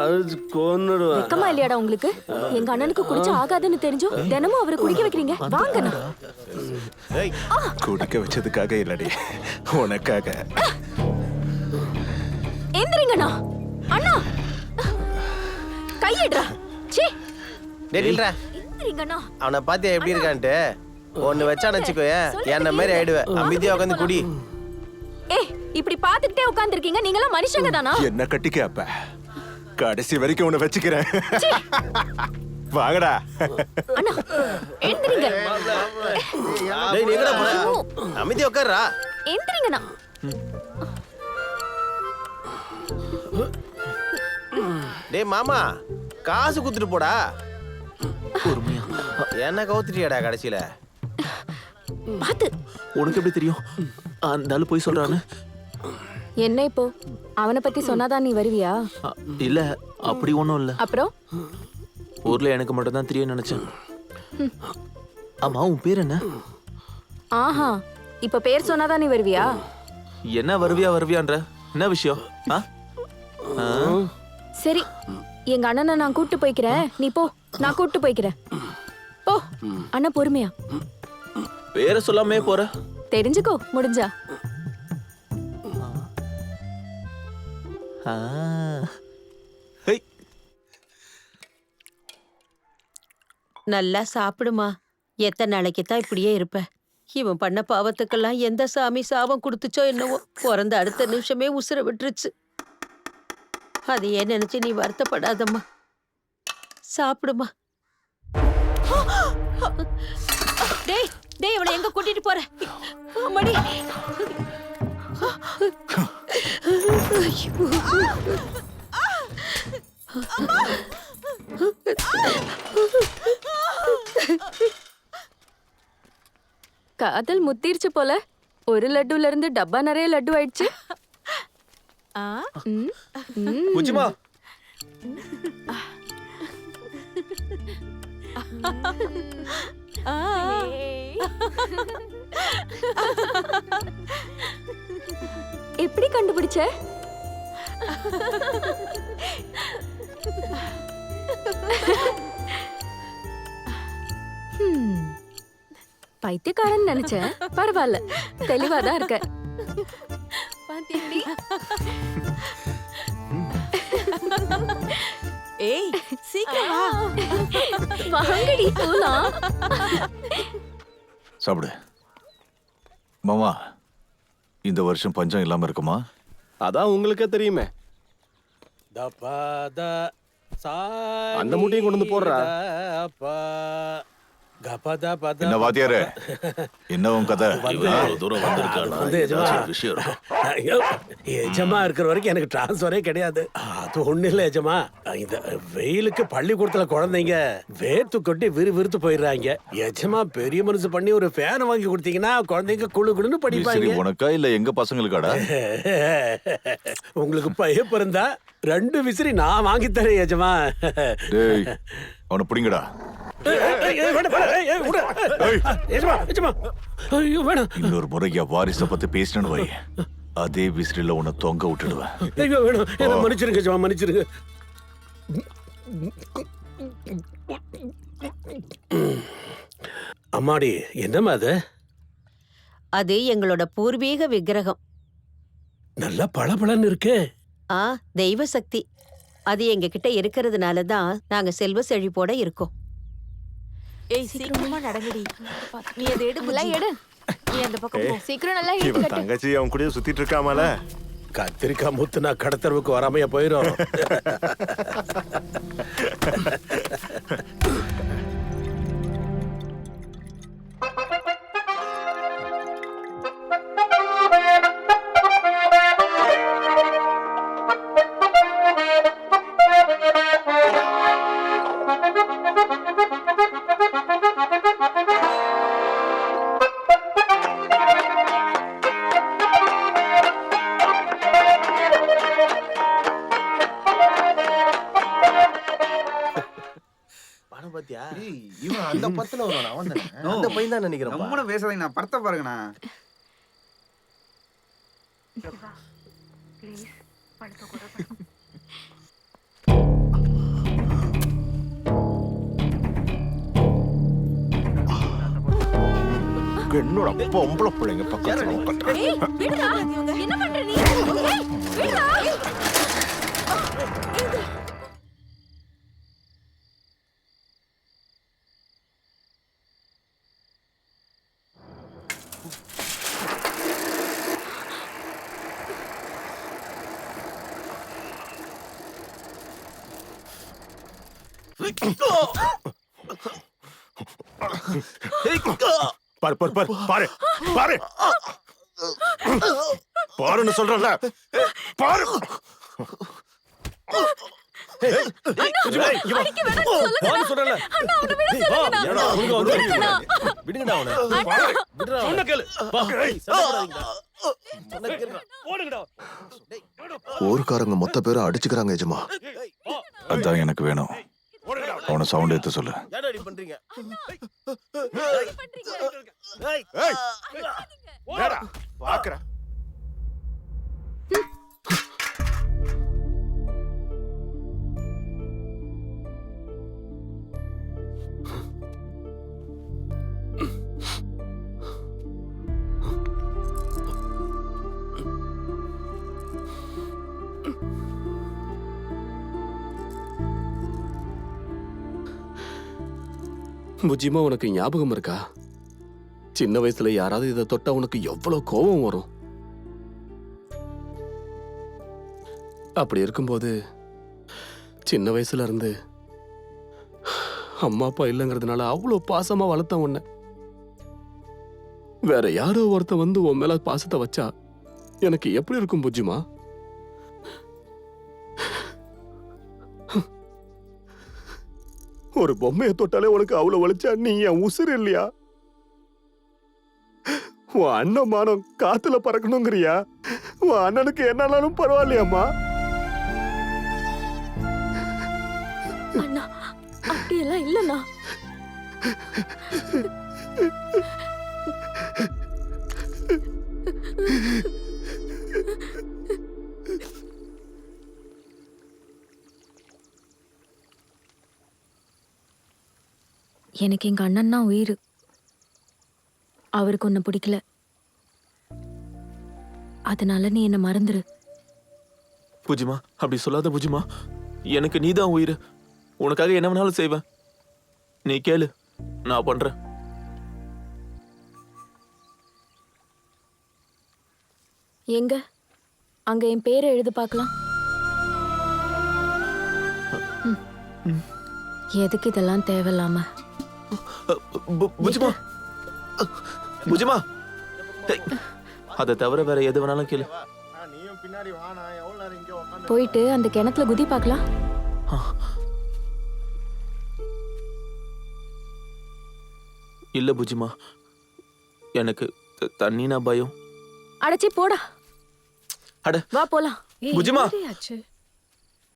அடிச்சு கொன்னுடுவேன். வெக்கமா இல்லையாடா உங்களுக்கு? எங்க அண்ணனுக்கு குடிச்ச ஆகாதுன்னு தெரிஞ்சும் தினமும் அவரை குடிக்க வைக்கிறீங்க. வாங்கண்ணா. குடிக்க வச்சதுக்காக இல்லடி, உனக்காக. எந்திரிங்கண்ணா. அண்ணா கையிடுறா. சீ டேடில்ரா, எந்திரிங்கண்ணா. அவனை பாத்தியா எப்படி இருக்கான்ட்டு? ஒன்னு வச்சான்னு வச்சுக்கோயே, என்ன மாதிரி ஆயிடுவேன். அமைதியா உட்காந்து குடி. ஏய், இப்படி பாத்துக்கிட்டே உட்கார்ந்திருக்கீங்க. நீங்களாம் மனுஷங்க தானா? என்ன கட்டிக்க அப்ப கடைசி வரைக்கும் உன்னை வச்சுக்கிறேன். வாங்கடா. அண்ணா எந்திரிங்க. டேய் நீங்கடா போற? அமைதியா உட்கார்றா. எந்திரிங்கண்ணா. டேய் மாமா, காசு குடுத்துட்டு போடா. பொறுமையா. என்ன கவுத்துட்டியாடா கடைசியில? பாத்து. உனக்கு எப்படி தெரியும் அந்த ஆளு போய் சொல்றான்னு? என்ன இப்போ அவனை பத்தி சொன்னாதான் நீ வருவியா? இல்ல, அப்படி ஒண்ணும் இல்ல. அப்புறம் ஊர்ல எனக்கு மட்டும் தான் தெரியும் நினைச்சேன். ஆமா, உன் பேர் என்ன? ஆஹா, இப்ப பேர் சொன்னாதான் நீ வருவியா? என்ன வருவியான்ற என்ன விஷயம்? சரி, எங்க அண்ணனை நான் கூட்டு போய்க்கிறேன். நீ போ, நான் கூட்டு போய்க்கிறேன். போ அண்ணா, பொறுமையா. பேரை சொல்லாமே போற? தெரிஞ்சுக்கோ முடிஞ்சா. நல்லா சாப்பிடுமா. எத்தனை நாளைக்கு தான் இப்படியே இருப்ப? இவன் பண்ண பாவத்துக்கெல்லாம் எந்த சாமி சாபம் கொடுத்துச்சோ என்னவோ, பிறந்த அடுத்த நிமிஷமே உசுர விட்டுருச்சு. அதையே நினைச்சு நீ வருத்தப்படாதம்மா. சாப்பிடுமா. டேய் டேய், இவனை எங்க கூட்டிட்டு போற? அம்மாடி. காதல் முத்திருச்சு போல. ஒரு லட்டுல இருந்து டப்பா நிறைய லட்டு ஆயிடுச்சு. புச்சிமா, எப்படி கண்டுபிடிச்ச? பைத்தியக்காரன் நினைச்சேன். பரவாயில்ல, தெளிவாதான் இருக்க. ஏய் சீக்கிரம் வாங்கடி போலாம். சாப்பிடு மாமா. இந்த வருஷம் பஞ்சம் இல்லாம இருக்குமா? அதான் உங்களுக்கே தெரியுமே. அந்த மூட்டையும் கொண்டு வந்து போடுறா. என்ன வாத்தியாரு, என்ன உன் கதை? தூரம் விஷயம் இருக்கும். எஜமா இருக்கிற வரைக்கும் எனக்கு டிரான்ஸ்ஃபரே கிடையாது. அது ஒண்ணு இல்ல எஜமா, இந்த வெயிலுக்கு பள்ளிக்கூடத்துல குழந்தைங்க வேர்த்து கொட்டி விறுவிறுத்து போயிடுறாங்க. எஜமா பெரிய மனசு பண்ணி ஒரு ஃபேன் வாங்கி கொடுத்தீங்கன்னா குழந்தைங்க குழு குழுன்னு படிப்பாங்க. உனக்கா இல்ல எங்க பசங்களுக்காடா? உங்களுக்கு பையன் பிறந்தா 2 விசிறி நான் வாங்கி தரேன் எஜமா. டேய், அவனை பிடிங்கடா. இன்னொரு முறையா வாரிச பத்தி பேசினு வை, அதே விசிறில உன்னை தொங்க விட்டுடுவேன். மன்னிச்சிருங்க, மன்னிச்சிருங்க. அம்மாடி, என்னம்மா அது? அது எங்களோட பூர்வீக விக்கிரகம். நல்லா பளபளன்னு இருக்கு. தெய்வ சக்தி. அது எங்க கிட்ட இருக்கிறதுனால தான் நாங்க செல்வ செழிப்போட இருக்கோம். ஏய், சீக்கிரமா நடங்கடி. நீ அதை எடு, எடு. நீ அந்த பக்கம் போ. சீக்கிரம் நல்லா இவன் இழுத்து கட்டு. தங்கச்சி அவன் கூட சுத்திட்டு இருக்காமல. கத்திரிக்காய் முத்துனா கடத்தரவுக்கு வராமையா போயிரும். பாத்தியா? இவன் அந்த பத்துல வருவான். அவன் தானே அந்த பையன் தான் நினைக்கிறேன். ரொம்ப பேசாதீங்க, நான் படத்தை பாருங்கண்ணா. என்னோட பொம்பளை பிள்ளைங்க பக்கத்துல உட்கார்ந்து. ஏய், விடுடா. என்ன பண்ற நீ? ஏய், விடுடா. பாரு பாரு பாரு பாரு பாரு பாருன்னு சொல்றல பாரு. அடிக்க வேணாம்னு சொல்லுங்கடா. அண்ணா, அவனை விட சொல்லுங்கடா. ஏடா, அவங்க வந்து விடுங்கடா. விடுங்கடா அவனை. விடுடா அவனை. சொன்ன கேளு. ஊருக்காரங்க மொத்த பேரும் அடிச்சுக்கிறாங்க எஜமா. அதான் எனக்கு வேணும். அவனை சவுண்ட் எடுத்து சொல்லு. ஏன்டா இப்படி பண்றீங்க? பாக்குற புஜிமா, உனக்கு ஞாபகம் இருக்கா? சின்ன வயசுல யாராவது இதை தொட்டா உனக்கு எவ்வளவு கோபம் வரும். அப்படி இருக்கும்போது சின்ன வயசுல இருந்து அம்மா அப்பா இல்லைங்கிறதுனால அவ்வளவு பாசமா வளர்த்த உன்னை. வேற யாரோ ஒருத்தன் வந்து உன் மேல பாசத்தை வச்சா எனக்கு எப்படி இருக்கும் புஜிமா? ஒரு பொம்மையை தொட்டாலே உனக்கு அவ்வளவு வலிச்சா நீ என் உசுறு இல்லையா? உன் அண்ணன் மானம் காத்துல பறக்கணுங்கிறியா? உன் அண்ணனுக்கு என்னாலும் பரவாயில்லையாம்மா? அண்ணா, அப்படியெல்லாம் இல்லண்ணா. எனக்கு எங்க அண்ணன் தான் உயிர். அவருக்கு ஒன்னு பிடிக்கல, அதனால நீ என்ன மறந்துரு. பூஜிமா, அப்படி சொல்லாத பூஜிமா. எனக்கு நீதான் உயிர். உனக்காக என்ன வேணாலும் செய்வேன். நீ கேளு, நான் பண்றேன். எங்க அங்க என் பேரை எழுது பார்க்கலாம். எதுக்கு இதெல்லாம் தேவையில்லாம? பூஜிமா, பூஜிமா, அதை தவிர வேற எது வேணாலும் கேளு. நீயும் பின்னாடி வானா, எவ்வளவு நேரம் இங்கே உட்காந்து போயிட்டு அந்த கிணத்துல குதி பார்க்கலாம். இல்ல பூஜிமா, எனக்கு தண்ணினா பயம். அடைச்சி போடா. அட வா போலாம். பூஜிமா. ஆச்சு